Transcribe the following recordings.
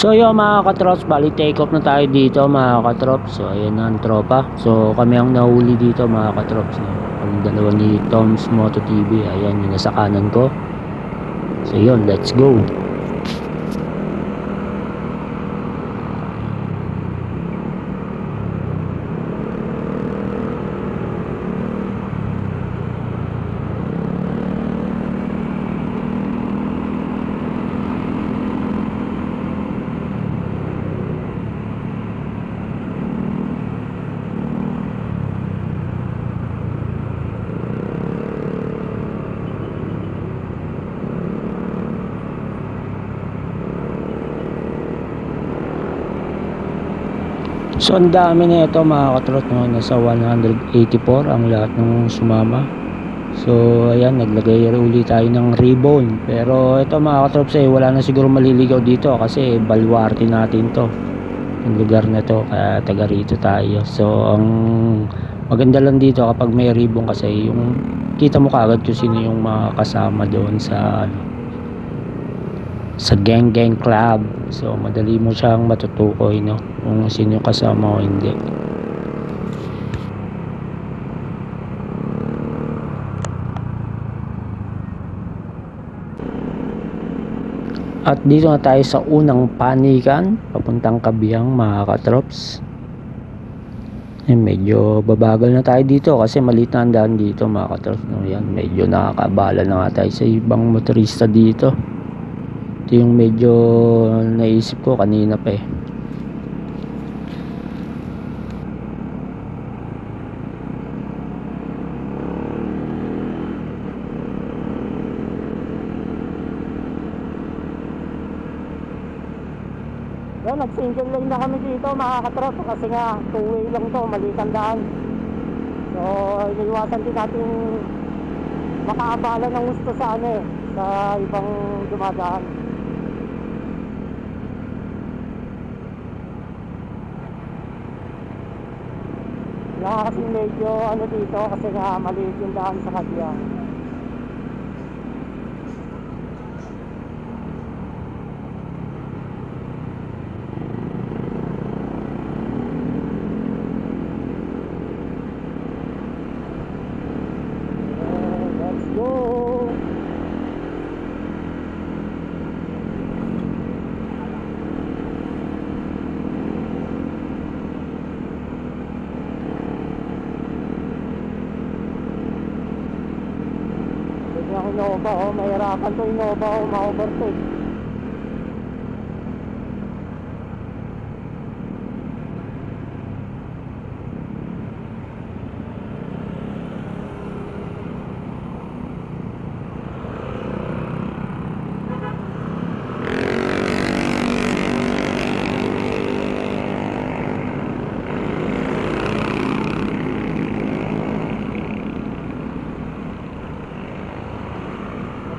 So yun mga katrops, bali take off na tayo dito mga katrops. So ayan na ang tropa. So kami ang nahuli dito mga katrops, no? Ang dalawa ni Tom's Moto TV. Ayan yung nasa kanan ko. So yun, let's go. So ang dami na ito mga katrot, no? Nasa 184 ang lahat ng sumama. So ayan, naglagay uli tayo ng ribbon. Pero ito mga katrops, wala na siguro maliligaw dito kasi baluarte natin to, yung lugar na to, kaya taga rito tayo. So ang maganda lang dito kapag may ribbon kasi yung kita mo kaagad kung sino yung mga kasama doon sa gang club. So madali mo siyang matutukoy, no, kung sino yung kasama o hindi. At dito na tayo sa unang panikan papuntang Kabiang mga katrops. Medyo babagal na tayo dito kasi maliit na ang daan dito mga katrops, no? Yan, medyo nakakabala na nga tayo sa ibang motorista dito. Ito yung medyo naisip ko kanina pa eh. Yan, nag-single lane na kami dito mga katrop kasi nga 2-way lang to, maliit ang daan. So iniwasan din natin makaabala ng gusto sa sa ibang dumadaan. Kaya kasi medyo dito kasi nga maliit yung daan sa Kabiang. Let's go. Innova, mahirapan to Innova ma-overtake.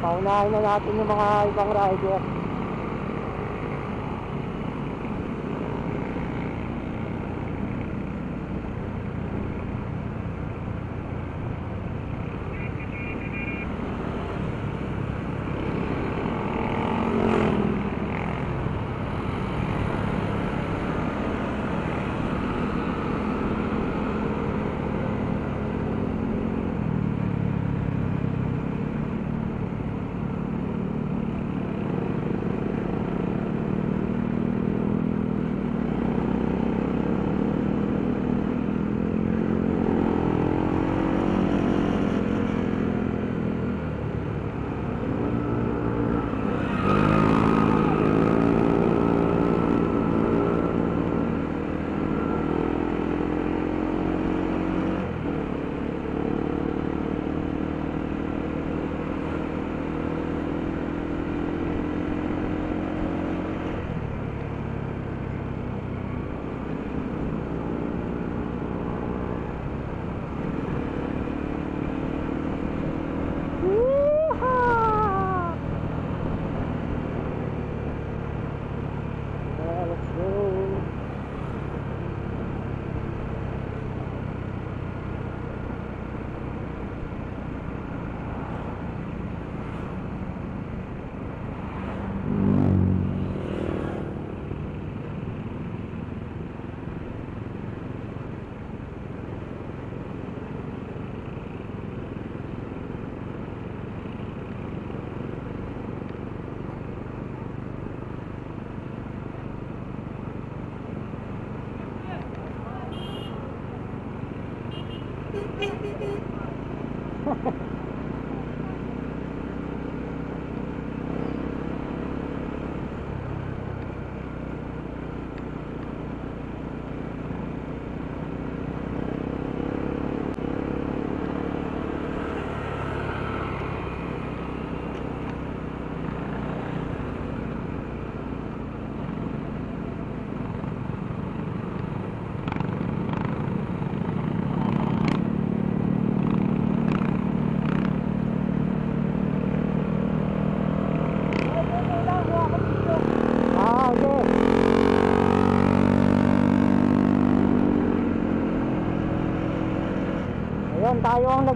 Paunahin na natin yung mga ibang rider.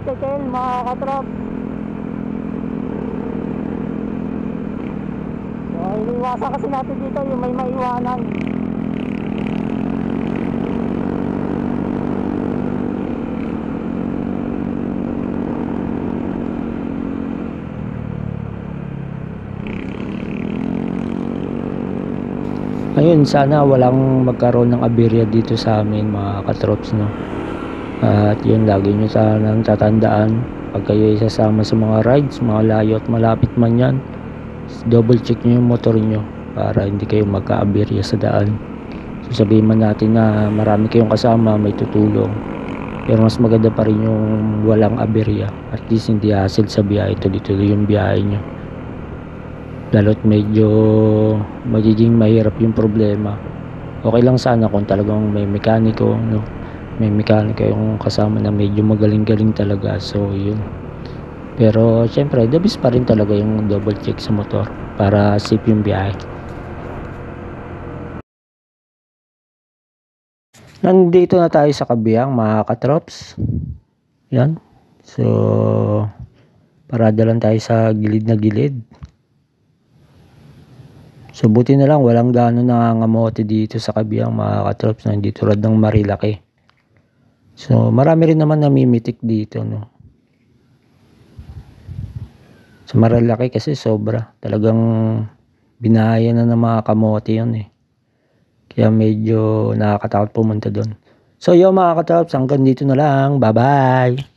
Tekel mga katrop. So iniwasan kasi natin dito yung may maiwanan. Ayun, sana walang magkaroon ng aberya dito sa amin mga katrops, no. At yun, lagi nyo sanang tatandaan pag kayo isasama sa mga rides, mga layo at malapit man yan, double check nyo yung motor nyo para hindi kayo magka-aberya sa daan. So sabihin man natin na marami kayong kasama, may tutulong, pero mas maganda pa rin yung walang aberya. At least hindi hassle sa biyahe, tuloy-tuloy yung biyahe nyo. Lalo't medyo magiging mahirap yung problema. Okay lang sana kung talagang may mekaniko, no? May mekaniko yung kasama na medyo magaling-galing talaga. So yun. Pero syempre the best pa rin talaga yung double check sa motor para safe yung biyahe. Nandito na tayo sa Kabiang mga katrops. Yan. So parada lang tayo sa gilid na gilid. So buti na lang walang gaano nangangamote dito sa Kabiang mga katrops, na hindi tulad ng Marilaki. So marami rin naman namimitik dito, no. Sa Marilaki kasi sobra, talagang binahaya na ng mga kamote yun eh. Kaya medyo nakakatakot pumunta doon. So yun mga katrops, hanggang dito na lang. Bye bye.